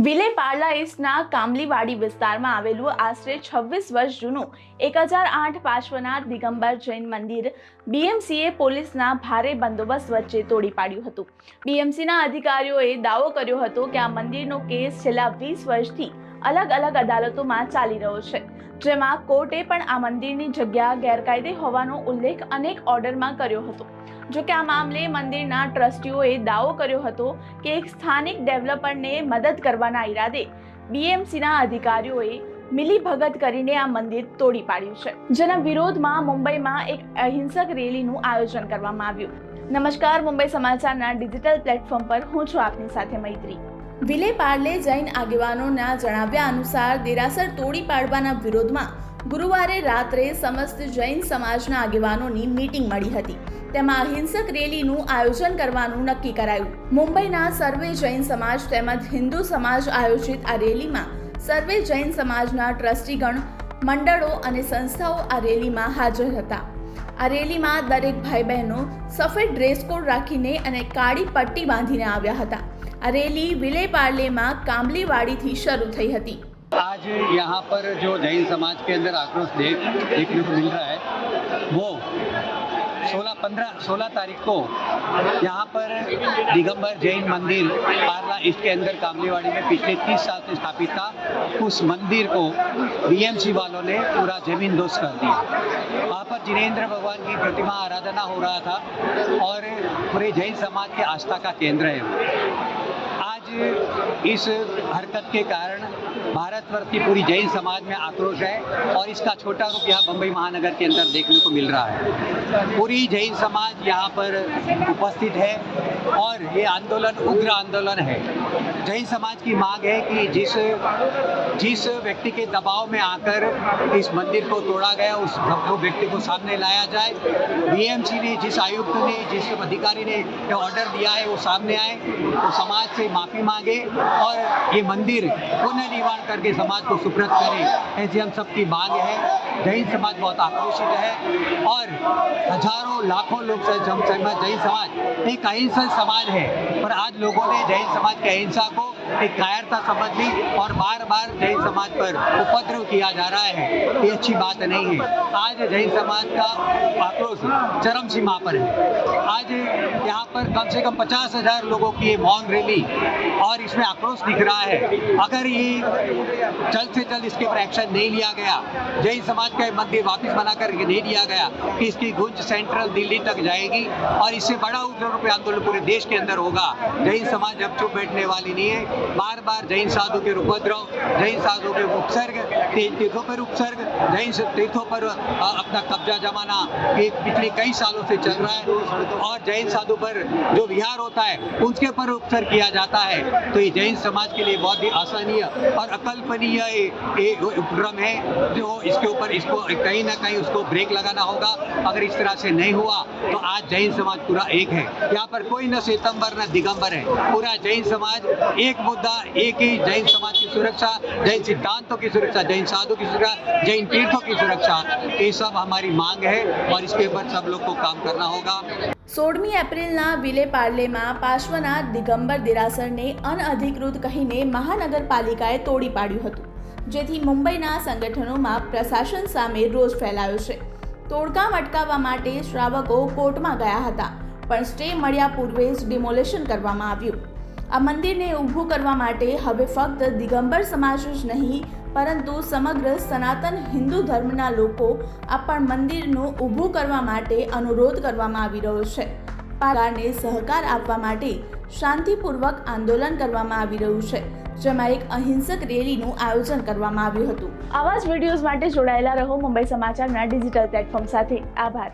વિલે પાર્લા ઈસ્ટના કામલીવાડી વિસ્તારમાં આવેલું આશરે 26 વર્ષ જૂનું 1008 પાર્શ્વનાથ દિગંબર જૈન મંદિર બીએમસીએ પોલીસના ભારે બંદોબસ્ત વચ્ચે તોડી પાડ્યું હતું। બીએમસીના અધિકારીઓએ દાવો કર્યો હતો કે આ મંદિરનો કેસ છેલ્લા 20 વર્ષથી અલગ અલગ અદાલતોમાં ચાલી રહ્યો છે, જેમાં કોર્ટે પણ આ મંદિરની જગ્યા ગેરકાયદે હોવાનો ઉલ્લેખ અનેક ઓર્ડરમાં કર્યો હતો। જો કે આ મામલે મંદિરના ટ્રસ્ટીઓએ દાવો કર્યો હતો કે એક સ્થાનિક ડેવલપરને મદદ કરવાના ઈરાદે બીએમસીના અધિકારીઓએ મિલીભગત કરીને આ મંદિર તોડી પાડ્યું છે, જેના વિરોધમાં મુંબઈમાં એક અહિંસક રેલીનું આયોજન કરવામાં આવ્યું। નમસ્કાર, મુંબઈ સમાચારના ડિજિટલ પ્લેટફોર્મ પર હું છું આપની સાથે મૈત્રી। વિલે પાર્લે જૈન આગેવાનોના જણાવ્યા અનુસાર દેરાસર તોડી પાડવાના વિરોધમાં ગુરુવારે રાત્રે સમસ્ત જૈન સમાજના આગેવાનોની મીટિંગ મળી હતી। તેમાં અહિંસક રેલીનું આયોજન કરવાનું નક્કી કરાયું। મુંબઈના સર્વે જૈન સમાજ તેમજ હિન્દુ સમાજ આયોજિત આ રેલીમાં સર્વે જૈન સમાજના ટ્રસ્ટીગણ, મંડળો અને સંસ્થાઓ આ રેલીમાં હાજર હતા। આ રેલીમાં દરેક ભાઈ બહેનો સફેદ ડ્રેસ કોડ રાખીને અને કાળી પટ્ટી બાંધીને આવ્યા હતા। આ રેલી વિલે પાર્લેમાં કામલીવાડીથી શરૂ થઈ હતી। आज यहाँ पर जो जैन समाज के अंदर आक्रोश देखने को मिल रहा है वो 16 तारीख को यहाँ पर दिगंबर जैन मंदिर पार्ला ईस्ट के अंदर कामलीवाड़ी में पिछले 30 साल से स्थापित था। उस मंदिर को बीएमसी वालों ने पूरा जमीन दोस्त कर दिया। वहाँ पर जिनेंद्र भगवान की प्रतिमा आराधना हो रहा था और पूरे जैन समाज के आस्था का केंद्र है। आज इस हरकत के कारण भारतवर्ष की पूरी जैन समाज में आक्रोश है और इसका छोटा रूप यहाँ बम्बई महानगर के अंदर देखने को मिल रहा है। पूरी जैन समाज यहाँ पर उपस्थित है और ये आंदोलन उग्र आंदोलन है। जैन समाज की मांग है कि जिस व्यक्ति के दबाव में आकर इस मंदिर को तोड़ा गया उस व्यक्ति को सामने लाया जाए। बीएमसी ने, जिस आयुक्त ने, जिस अधिकारी ने ये ऑर्डर दिया है वो सामने आए, वो समाज से माफी मांगे और ये मंदिर पुनर्निर्माण करके समाज को सुप्रत करे, ऐसी हम सबकी मांग है। जैन समाज बहुत आक्रोशित है और हजारों लाखों लोग जैन समाज एक अहिंसक समाज है, पर आज लोगों ने जैन समाज की अहिंसा को एक कायरता समझ ली और बार बार जैन समाज पर उपद्रव किया जा रहा है। ये अच्छी बात नहीं है। आज जैन समाज का आक्रोश चरम सीमा पर है। आज यहाँ पर कम से कम 50,000 लोगों की ये मौन रैली और इसमें आक्रोश दिख रहा है। अगर ये जल्द से जल्द इसके ऊपर एक्शन नहीं लिया गया, जैन समाज का मंदिर वापस बनाकर नहीं दिया गया, कि इसकी गूंज सेंट्रल दिल्ली तक जाएगी और इससे बड़ा उग्र रूप आंदोलन पूरे देश के अंदर होगा। जैन समाज अब चुप बैठने वाली नहीं है। बार बार जैन साधु के उपद्रव, जैन साधु के उपसर्ग, तीर्थों पर उपसर्ग, जैन तीर्थों पर अपना कब्जा जमाना ये पिछले कई सालों से चल रहा है और जैन साधु पर जो विहार होता है उसके पर उपसर्ग किया जाता है। तो ये जैन समाज के लिए बहुत ही असहनीय और अकल्पनीय उपक्रम है, जो इसके ऊपर इसको कहीं ना कहीं उसको ब्रेक लगाना होगा। अगर इस तरह से नहीं हुआ तो आज जैन समाज पूरा एक है। यहाँ पर कोई न श्वेतंबर न दिगंबर है, पूरा जैन समाज एक मुद्दा, एक ही जैन समाज की सुरक्षा, जैन सिद्धांतों की सुरक्षा, जैन साधु की सुरक्षा, जैन तीर्थों की सुरक्षा, ये सब हमारी मांग है और इसके ऊपर सब लोग को काम करना होगा। 16 એપ્રિલના વિલે પાર્લેમાં પાર્શ્વનાથ દિગંબર દેરાસરને અનઅધિકૃત કહીને મહાનગરપાલિકાએ તોડી પાડ્યું હતું, જેથી મુંબઈના સંગઠનોમાં પ્રશાસન સામે રોષ ફેલાયો છે। તોડકામ અટકાવવા માટે શ્રાવકો કોર્ટમાં ગયા હતા, પણ સ્ટે મળ્યા પૂર્વે જ ડિમોલેશન કરવામાં આવ્યું। આ મંદિરને ઊભું કરવા માટે હવે ફક્ત દિગંબર સમાજ જ નહીં, પરંતુ સમગ્ર સનાતન હિન્દુ ધર્મના લોકો આ પણ મંદિરનું ઊભું કરવા માટે અનુરોધ કરવામાં આવી રહ્યો છે। સરકારને સહકાર આપવા માટે શાંતિપૂર્વક આંદોલન કરવામાં આવી રહ્યું છે, જેમાં એક અહિંસક રેલીનું આયોજન કરવામાં આવ્યું હતું। આવા જ વિડીયોઝ માટે જોડાયેલા રહો મુંબઈ સમાચારના ડિજિટલ પ્લેટફોર્મ સાથે। આભાર।